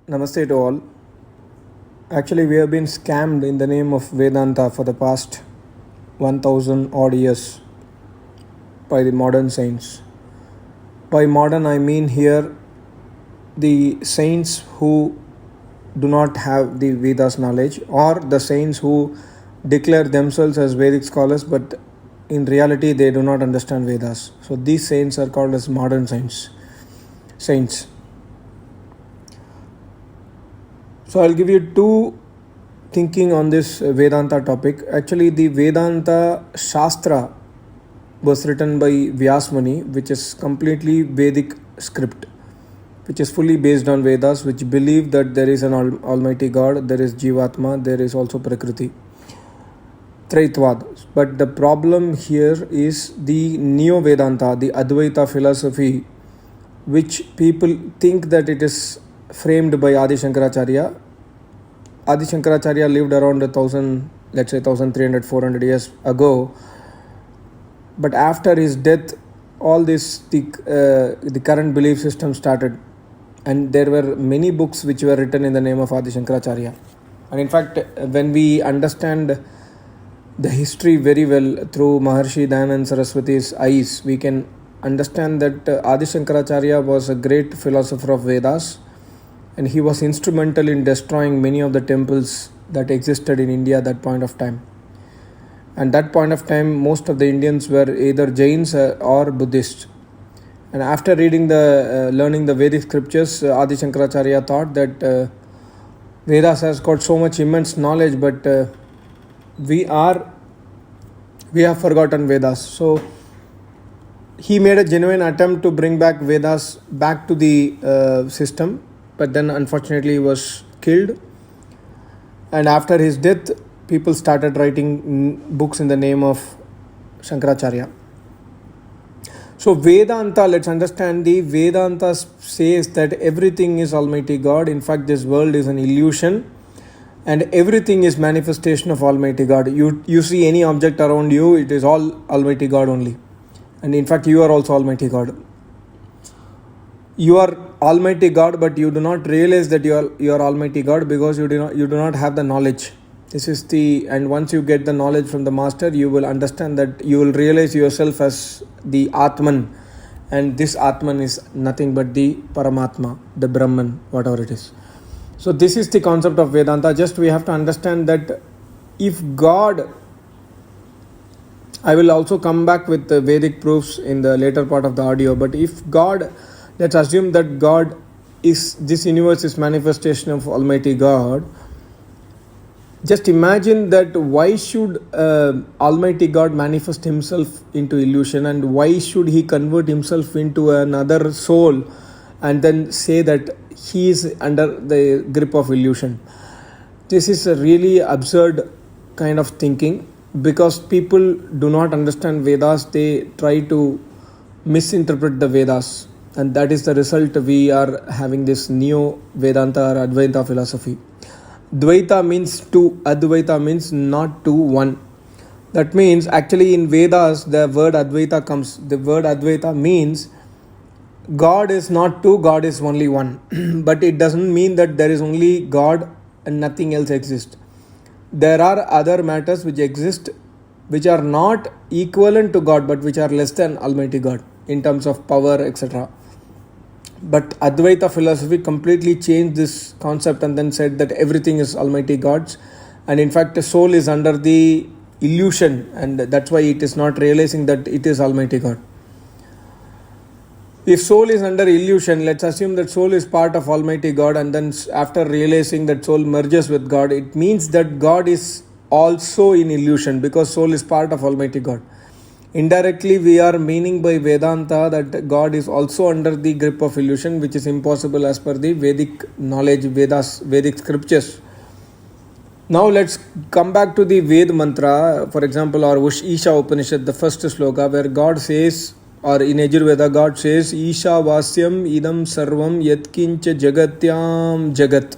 Namaste to all. Actually, we have been scammed in the name of Vedanta for the past 1000 odd years by the modern saints. By modern, I mean here the saints who do not have the Vedas knowledge, or the saints who declare themselves as Vedic scholars but in reality they do not understand Vedas. So these saints are called as modern saints. So I'll give you two thinking on this Vedanta topic. Actually, the Vedanta Shastra was written by Vyasmuni, which is completely Vedic script, which is fully based on Vedas, which believe that there is an Almighty God, there is Jivatma, there is also Prakriti. Traitvad. But the problem here is the Neo Vedanta, the Advaita philosophy, which people think that it is framed by Adi Shankaracharya. Adi Shankaracharya lived around 1300, 400 years ago. But after his death, all this the current belief system started, and there were many books which were written in the name of Adi Shankaracharya. And in fact, when we understand the history very well through Maharshi Dayanand Saraswati's eyes, we can understand that Adi Shankaracharya was a great philosopher of Vedas, and he was instrumental in destroying many of the temples that existed in India at that point of time. And that point of time, most of the Indians were either Jains or Buddhists. And after learning the Vedic scriptures, Adi Shankaracharya thought that Vedas has got so much immense knowledge, but we have forgotten Vedas. So he made a genuine attempt to bring back Vedas back to the system, but then unfortunately he was killed. And after his death, people started writing books in the name of Shankaracharya. So Vedanta, let's understand, the Vedanta says that everything is Almighty God. In fact, this world is an illusion, and everything is manifestation of Almighty God. You see any object around you, it is all Almighty God only. And in fact, you are also Almighty God. You are Almighty God, but you do not realize that you are Almighty God because you do not have the knowledge. And once you get the knowledge from the master, you will understand that you will realize yourself as the Atman, and this Atman is nothing but the Paramatma, the Brahman, whatever it is. So this is the concept of Vedanta. Just we have to understand that if God, I will also come back with the Vedic proofs in the later part of the audio, but if God, let's assume that God is, this universe is manifestation of Almighty God. Just imagine that why should Almighty God manifest himself into illusion, and why should he convert himself into another soul and then say that he is under the grip of illusion? This is a really absurd kind of thinking, because people do not understand Vedas. They try to misinterpret the Vedas, and that is the result. We are having this Neo Vedanta or Advaita philosophy. Dvaita means two, Advaita means not two, one. That means actually in Vedas the word Advaita comes. The word Advaita means God is not two, God is only one. But it doesn't mean that there is only God and nothing else exists. There are other matters which exist, which are not equivalent to God, but which are less than Almighty God in terms of power, etc. But Advaita philosophy completely changed this concept and then said that everything is Almighty God's, and in fact the soul is under the illusion, and that's why it is not realizing that it is Almighty God. If soul is under illusion, let's assume that soul is part of Almighty God, and then after realizing that soul merges with God, it means that God is also in illusion, because soul is part of Almighty God. Indirectly, we are meaning by Vedanta that God is also under the grip of illusion, which is impossible as per the Vedic knowledge, Vedas, Vedic scriptures. Now let's come back to the Ved mantra, for example, or Isha Upanishad, the first sloka, where God says, or in Yajurveda, God says, Isha Vasyam Idam Sarvam Yatkincha Jagatyam Jagat.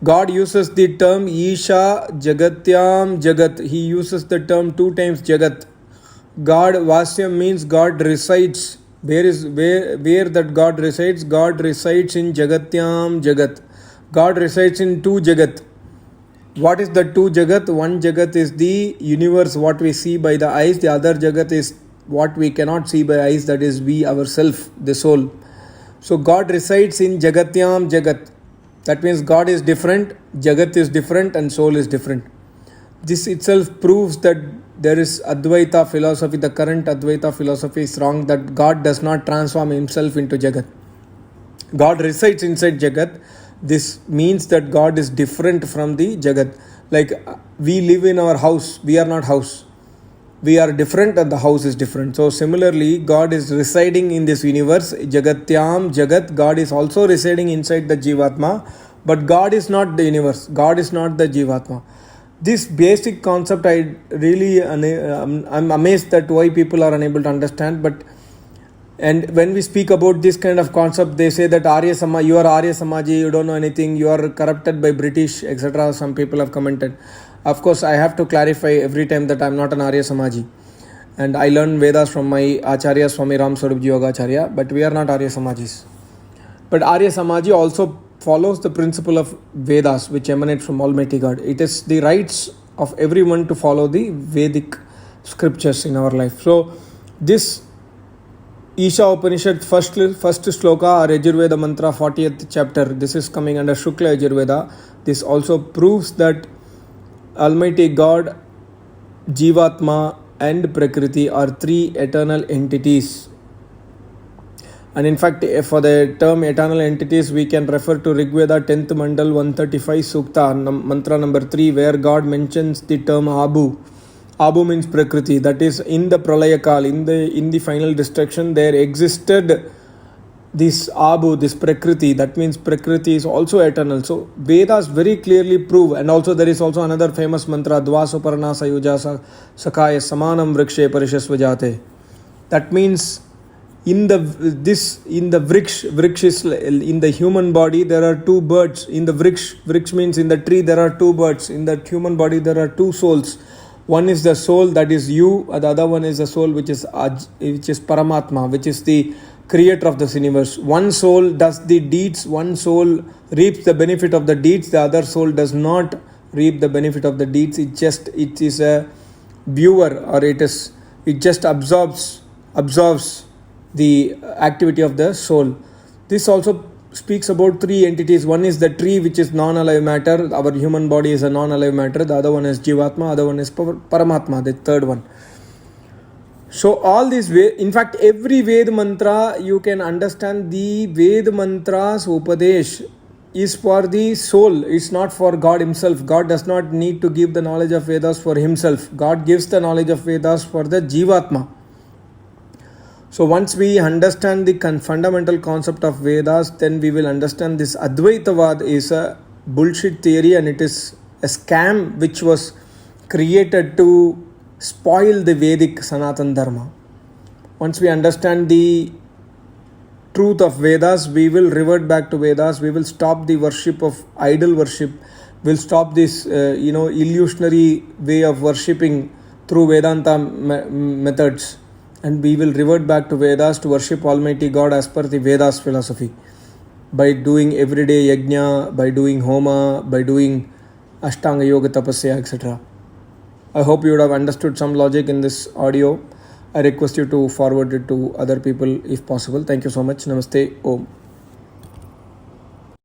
God uses the term Isha Jagatyam Jagat. He uses the term 2 times Jagat. God, Vasyam means God resides Where that God resides? God resides in Jagatyam Jagat. God resides in two Jagat. What is the two Jagat? One Jagat is the universe, what we see by the eyes. The other Jagat is what we cannot see by eyes, that is we ourselves, the soul. So God resides in Jagatyam Jagat. That means God is different, Jagat is different, and soul is different. This itself proves that there is Advaita philosophy, the current Advaita philosophy is wrong, that God does not transform himself into Jagat. God resides inside Jagat. This means that God is different from the Jagat. Like we live in our house, we are not house. We are different and the house is different. So similarly, God is residing in this universe, Jagatyam Jagat. God is also residing inside the Jivatma, but God is not the universe. God is not the Jivatma. This basic concept, I'm amazed that why people are unable to understand. And when we speak about this kind of concept, they say that you are Arya Samaji, you don't know anything, you are corrupted by British, etc. Some people have commented. Of course, I have to clarify every time that I am not an Arya Samaji. And I learned Vedas from my Acharya Swami Ram Swarupji Yogacharya, but we are not Arya Samajis. But Arya Samaji also follows the principle of Vedas, which emanate from Almighty God. It is the rights of everyone to follow the Vedic scriptures in our life. So, this Isha Upanishad first sloka or Yajurveda mantra 40th chapter, this is coming under Shukla Yajurveda. This also proves that Almighty God, Jivatma and Prakriti are three eternal entities. And in fact, for the term eternal entities, we can refer to Rigveda 10th Mandal 135 Sukta, mantra number 3, where God mentions the term Abu. Abu means Prakriti. That is, in the Pralayakal, in the final destruction, there existed this Abu, this Prakriti. That means Prakriti is also eternal. So Vedas very clearly prove, and also there is also another famous mantra, Dvasuparna Sayuja Sakaya Samanam Vrikshe Parishasvajate. That means in the vriksha is in the human body there are two birds. In the vriksha means in the tree there are two birds. In the human body there are two souls. One is the soul, that is you, the other one is the soul which is Paramatma, which is the creator of this universe. One soul does the deeds, one soul reaps the benefit of the deeds, the other soul does not reap the benefit of the deeds. It is a viewer, or it just absorbs the activity of the soul. This also speaks about three entities. One is the tree, which is non-alive matter. Our human body is a non-alive matter. The other one is Jivatma, other one is Paramatma, the third one. So all these, in fact, every Ved mantra, you can understand the Ved mantras Upadesh is for the soul. It's not for God himself. God does not need to give the knowledge of Vedas for himself. God gives the knowledge of Vedas for the Jivatma. So once we understand the fundamental concept of Vedas, then we will understand this Advaitavad is a bullshit theory, and it is a scam which was created to spoil the Vedic Sanatan Dharma. Once we understand the truth of Vedas, we will revert back to Vedas. We will stop the worship of idol worship. We'll stop this illusionary way of worshipping through Vedanta methods. And we will revert back to Vedas to worship Almighty God as per the Vedas philosophy. By doing everyday yajna, by doing homa, by doing Ashtanga Yoga Tapasya, etc. I hope you would have understood some logic in this audio. I request you to forward it to other people if possible. Thank you so much. Namaste. Om.